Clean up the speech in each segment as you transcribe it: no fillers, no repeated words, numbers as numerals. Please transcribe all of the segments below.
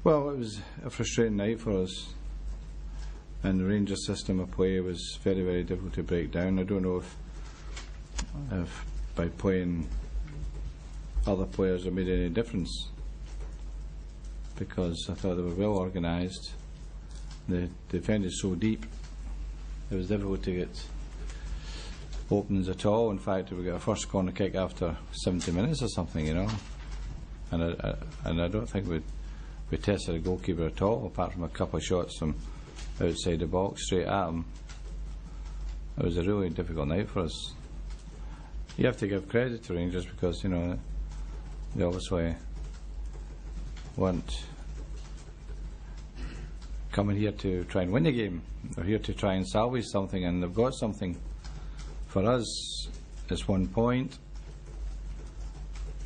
Well, it was a frustrating night for us, and the Rangers' system of play was very, very difficult to break down. I don't know if by playing other players it made any difference, because I thought they were well organised. They defended so deep, it was difficult to get openings at all. In fact, we got a first corner kick after 70 minutes or something, you know, and I don't think we tested the goalkeeper at all, apart from a couple of shots from outside the box straight at him. It was a really difficult night for us. You have to give credit to Rangers, because, you know, they obviously weren't coming here to try and win the game. They're here to try and salvage something, and they've got something. For us, it's 1 point.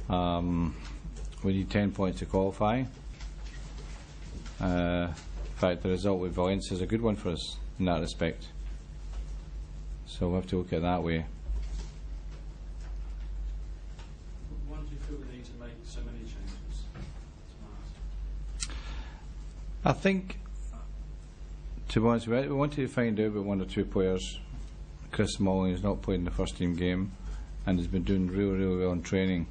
We need 10 points to qualify. In fact, the result with Valencia is a good one for us in that respect. So we have to look at it that way. Why do you feel the need to make so many changes tonight? I think, to be honest, we wanted to find out about one or two players. Chris Smalling has not played in the first team game and has been doing really, really well in training.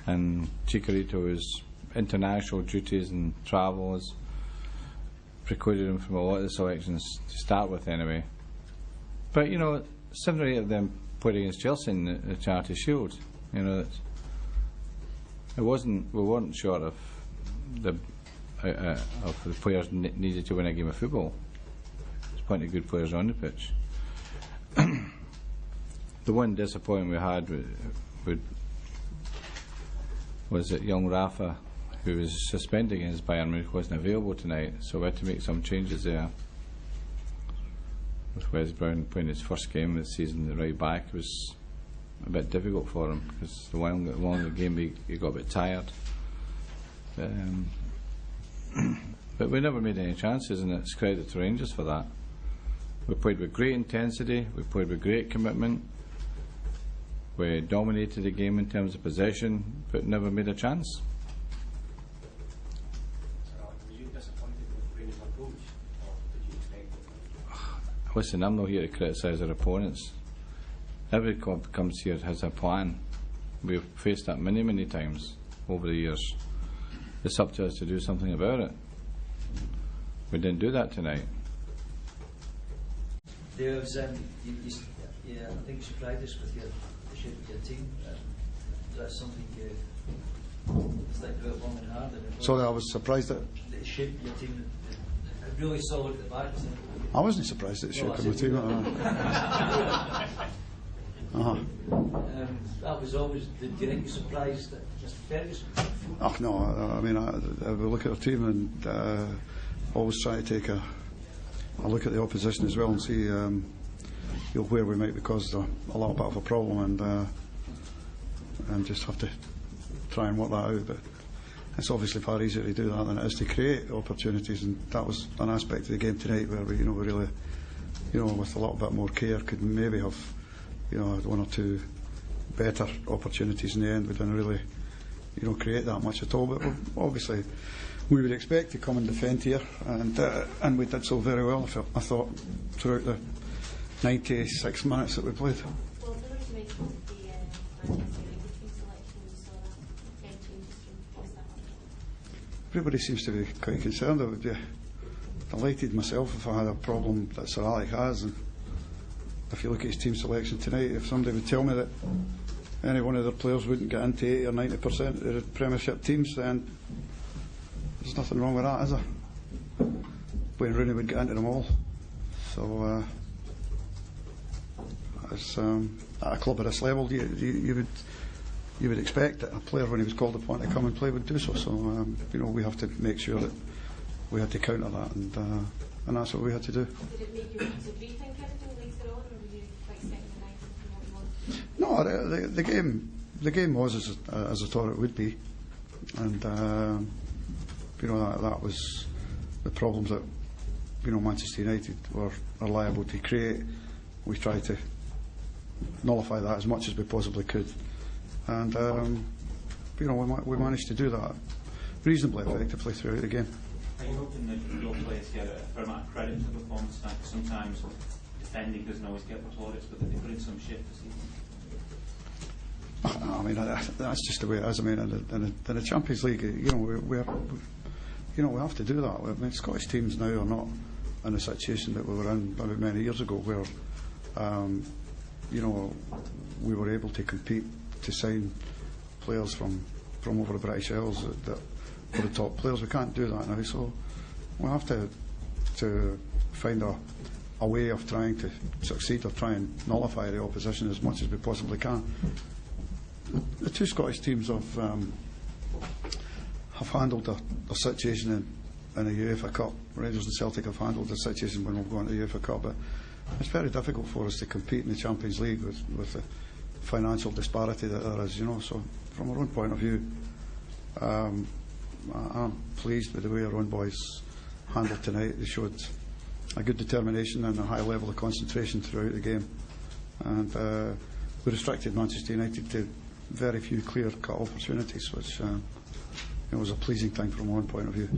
And Chicharito's international duties and travel has precluded him from a lot of the selections to start with, anyway. But, you know, 7 or 8 of them played against Chelsea in the Charity Shield. You know, we weren't short of the players needed to win a game of football. There's plenty of good players on the pitch. The one disappointment we had was that young Rafa, who was suspended against Bayern Munich, wasn't available tonight, so we had to make some changes there. With Wes Brown playing his first game this season, the right back, it was a bit difficult for him, because the longer the game he got a bit tired. But we never made any chances, and it's credit to Rangers for that. We played with great intensity, we played with great commitment, we dominated the game in terms of possession, but never made a chance. So, were you disappointed with Rangers' approach, or did you expect it? Listen, I'm not here to criticise our opponents. Every club that comes here has a plan. We've faced that many, many times over the years. It's up to us to do something about it. We didn't do that tonight. There's, I think you surprised us with the shape of your team. Is that something you think about long and hard? Sorry, I was surprised at the shape of your team. Really solid at the back. I wasn't surprised at the shape of my team. That was always. Do you think you're surprised that Mr. Ferguson? Oh no, I mean, I look at our team and always try to take a look at the opposition as well and see where we might be caused a little bit of a problem, and just have to try and work that out. But it's obviously far easier to do that than it is to create opportunities, and that was an aspect of the game tonight where we really, with a little bit more care, could maybe have had one or two better opportunities in the end. We didn't really create that much at all, but obviously we would expect to come and defend here, and we did so very well, I thought, throughout the 96 minutes that we played. Well, there was mention of the team selection, so that changes from that. Everybody seems to be quite concerned. I would be delighted myself if I had a problem that Sir Alec has, and if you look at his team selection tonight, if somebody would tell me that any one of their players wouldn't get into 80 or 90% of the Premiership teams, then there's nothing wrong with that, is there? Wayne Rooney would get into them all. So it's at a club at this level, you would expect that a player, when he was called upon to come and play, would do so. So we have to make sure that we had to counter that, and that's what we had to do. Did it make you want to rethink anything later on, or were you quite set in the night from what you wanted? No, the game was as I thought it would be, and that was the problems that Manchester United were liable to create. We tried to nullify that as much as we possibly could, and we managed to do that. reasonably effectively throughout the game. Are you hoping that your players get a fair amount of credit for the performance tonight? Because sometimes defending doesn't always get the plaudits, but that they put in some shift this evening. I mean, that's just the way it is. I mean, in the Champions League, we have to do that. I mean, Scottish teams now are not in a situation that we were in about many years ago, where we were able to compete to sign players from over the British Isles that were the top players. We can't do that now, so we have to find a way of trying to succeed or try and nullify the opposition as much as we possibly can. The two Scottish teams have handled their situation in the UEFA Cup. Rangers and Celtic have handled the situation when we've gone to the UEFA Cup, but it's very difficult for us to compete in the Champions League with the financial disparity that there is, so from our own point of view, I'm pleased with the way our own boys handled tonight. They showed a good determination and a high level of concentration throughout the game, and we restricted Manchester United to very few clear-cut opportunities, which was a pleasing thing from one point of view.